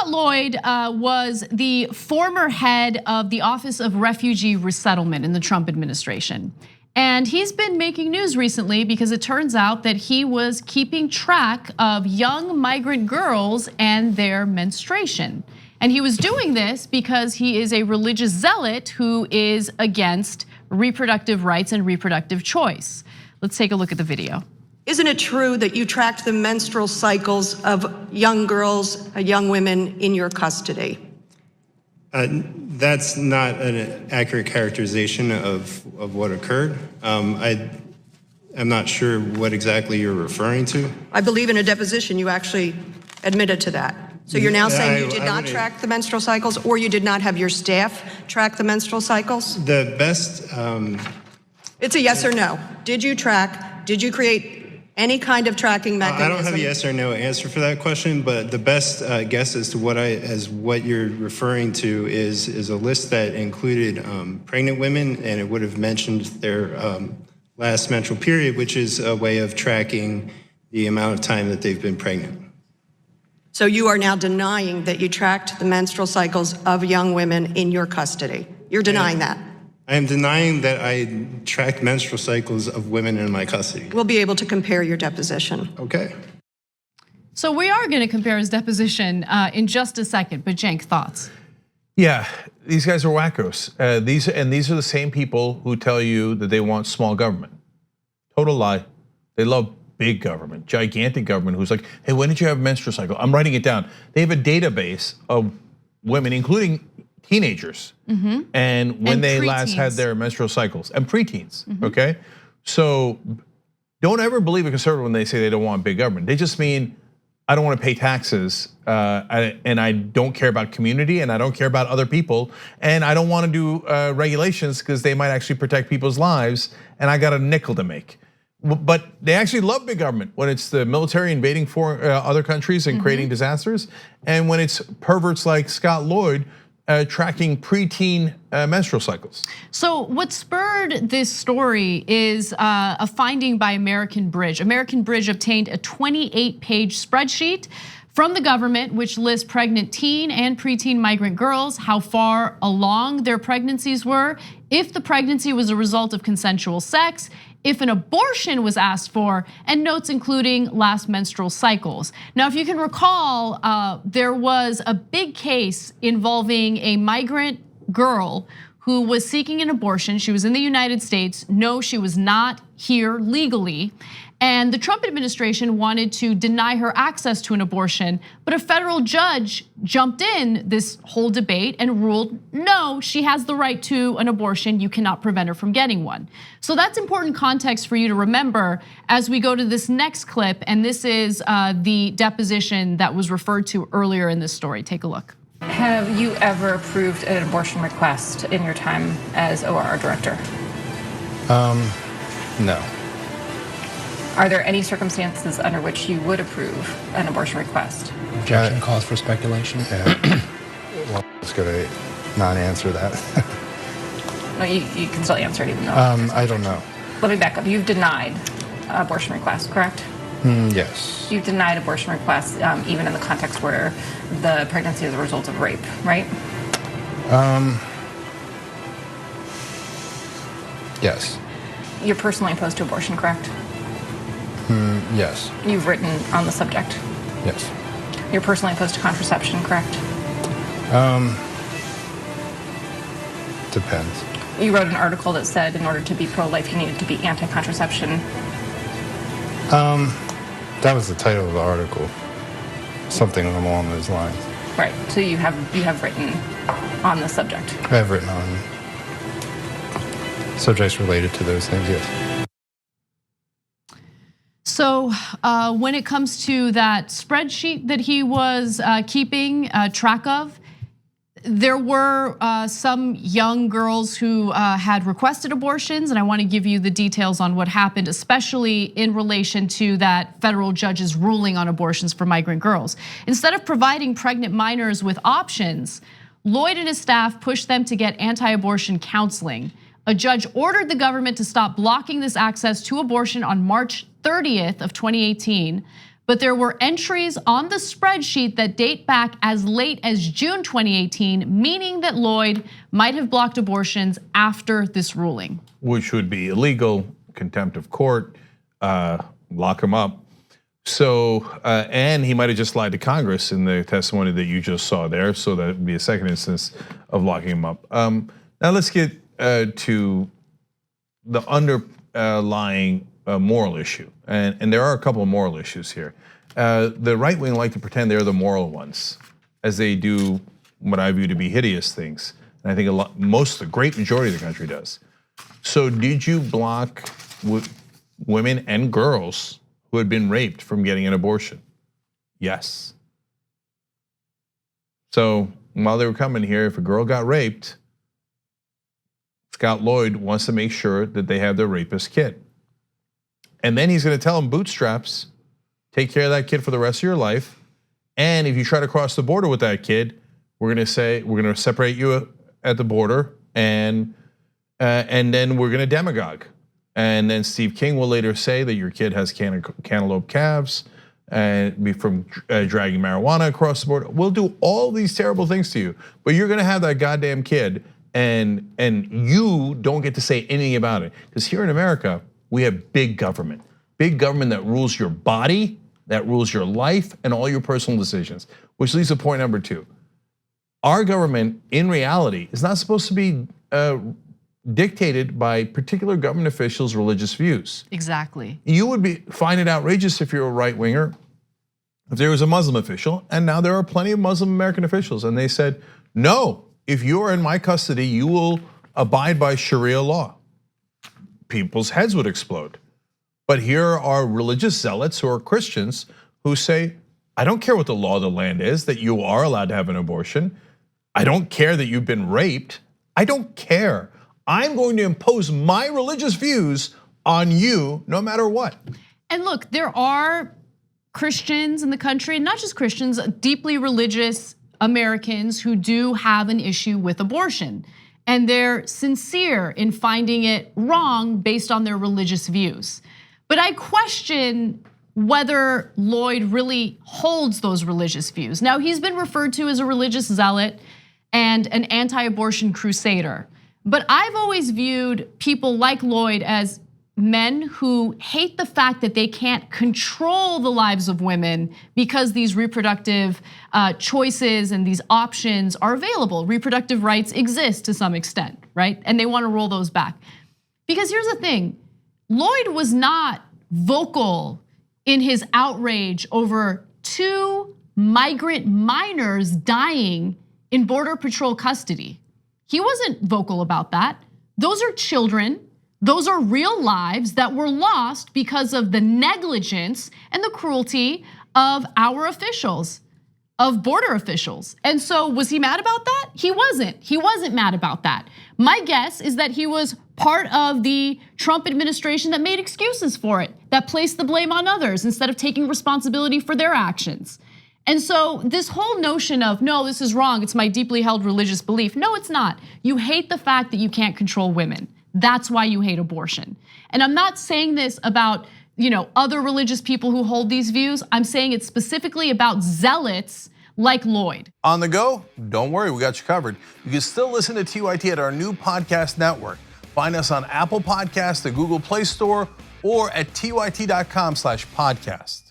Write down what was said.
Scott Lloyd was the former head of the Office of Refugee Resettlement in the Trump administration. And he's been making news recently because it turns out that he was keeping track of young migrant girls and their menstruation. And he was doing this because he is a religious zealot who is against reproductive rights and reproductive choice. Let's take a look at the video. Isn't it true that you tracked the menstrual cycles of young girls, young women in your custody? That's not an accurate characterization of what occurred. I'm not sure what exactly you're referring to. I believe in a deposition you actually admitted to that. So you're now saying you did not track the menstrual cycles, or you did not have your staff track the menstrual cycles? The best... It's a yes or no. Did you track, did you create any kind of tracking mechanism? I don't have a yes or no answer for that question, but the best guess as to what you're referring to is a list that included pregnant women, and it would have mentioned their last menstrual period, which is a way of tracking the amount of time that they've been pregnant. So you are now denying that you tracked the menstrual cycles of young women in your custody. You're denying that. I am denying that I tracked menstrual cycles of women in my custody. We'll be able to compare your deposition. Okay. So we are going to compare his deposition in just a second, but Cenk, thoughts? Yeah, these guys are wackos. These are the same people who tell you that they want small government. Total lie. They love big government, gigantic government who's like, hey, when did you have a menstrual cycle? I'm writing it down. They have a database of women, including teenagers, and when they last had their menstrual cycles, and preteens, okay? So don't ever believe a conservative when they say they don't want big government. They just mean, I don't want to pay taxes, and I don't care about community, and I don't care about other people, and I don't want to do regulations because they might actually protect people's lives, and I got a nickel to make. But they actually love big government when it's the military invading other countries and creating disasters, and when it's perverts like Scott Lloyd tracking preteen menstrual cycles. So what spurred this story is a finding by American Bridge. American Bridge obtained a 28-page spreadsheet from the government, which lists pregnant teen and preteen migrant girls, how far along their pregnancies were, if the pregnancy was a result of consensual sex, if an abortion was asked for, and notes including last menstrual cycles. Now, if you can recall, there was a big case involving a migrant girl who was seeking an abortion. She was in the United States. No, she was not here legally. And the Trump administration wanted to deny her access to an abortion, but a federal judge jumped in this whole debate and ruled, no, she has the right to an abortion, you cannot prevent her from getting one. So that's important context for you to remember as we go to this next clip, and this is the deposition that was referred to earlier in this story. Take a look. Have you ever approved an abortion request in your time as OR director? No. Are there any circumstances under which you would approve an abortion request? Objection calls for speculation. Yeah. Well, I was going to not answer that. No, you can still answer it even though. I don't know. Let me back up. You've denied abortion requests, correct? Yes. You've denied abortion requests even in the context where the pregnancy is a result of rape, right? Yes. You're personally opposed to abortion, correct? Yes. You've written on the subject. Yes. You're personally opposed to contraception, correct? Depends. You wrote an article that said in order to be pro-life, you needed to be anti-contraception. That was the title of the article. Something along those lines. Right. So you have written on the subject. I have written on subjects related to those things, yes. So when it comes to that spreadsheet that he was keeping track of, there were some young girls who had requested abortions, and I want to give you the details on what happened, especially in relation to that federal judge's ruling on abortions for migrant girls. Instead of providing pregnant minors with options, Lloyd and his staff pushed them to get anti-abortion counseling. A judge ordered the government to stop blocking this access to abortion on March 30th of 2018. but there were entries on the spreadsheet that date back as late as June 2018, meaning that Lloyd might have blocked abortions after this ruling. Which would be illegal, contempt of court, lock him up. So, and he might have just lied to Congress in the testimony that you just saw there, so that would be a second instance of locking him up. Now let's get to the underlying moral issue, and there are a couple of moral issues here. The right wing like to pretend they're the moral ones, as they do what I view to be hideous things, and I think the great majority of the country does. So, did you block women and girls who had been raped from getting an abortion? Yes. So while they were coming here, if a girl got raped, Scott Lloyd wants to make sure that they have their rapist kid. And then he's gonna tell them, bootstraps, take care of that kid for the rest of your life. And if you try to cross the border with that kid, we're gonna separate you at the border, and then we're gonna demagogue. And then Steve King will later say that your kid has cantaloupe calves and be from dragging marijuana across the border. We'll do all these terrible things to you, but you're gonna have that goddamn kid, and you don't get to say anything about it. Because here in America, we have big government that rules your body, that rules your life and all your personal decisions. Which leads to point number 2. Our government, in reality, is not supposed to be dictated by particular government officials' religious views. Exactly. You would find it outrageous if you're a right winger, if there was a Muslim official, and now there are plenty of Muslim American officials, and they said, no, if you're in my custody, you will abide by Sharia law. People's heads would explode. But here are religious zealots who are Christians who say, I don't care what the law of the land is, that you are allowed to have an abortion. I don't care that you've been raped. I don't care. I'm going to impose my religious views on you no matter what. And look, there are Christians in the country, not just Christians, deeply religious Americans who do have an issue with abortion. And they're sincere in finding it wrong based on their religious views. But I question whether Lloyd really holds those religious views. Now, he's been referred to as a religious zealot and an anti-abortion crusader. But I've always viewed people like Lloyd as men who hate the fact that they can't control the lives of women because these reproductive choices and these options are available. Reproductive rights exist to some extent, right? And they want to roll those back. Because here's the thing, Lloyd was not vocal in his outrage over 2 migrant minors dying in Border Patrol custody. He wasn't vocal about that. Those are children. Those are real lives that were lost because of the negligence and the cruelty of our officials, of border officials. And so was he mad about that? He wasn't. He wasn't mad about that. My guess is that he was part of the Trump administration that made excuses for it, that placed the blame on others instead of taking responsibility for their actions. And so this whole notion of, no, this is wrong, it's my deeply held religious belief. No, it's not. You hate the fact that you can't control women. That's why you hate abortion. And I'm not saying this about, other religious people who hold these views. I'm saying it's specifically about zealots like Lloyd. On the go? Don't worry, we got you covered. You can still listen to TYT at our new podcast network. Find us on Apple Podcasts, the Google Play Store, or at tyt.com/podcast.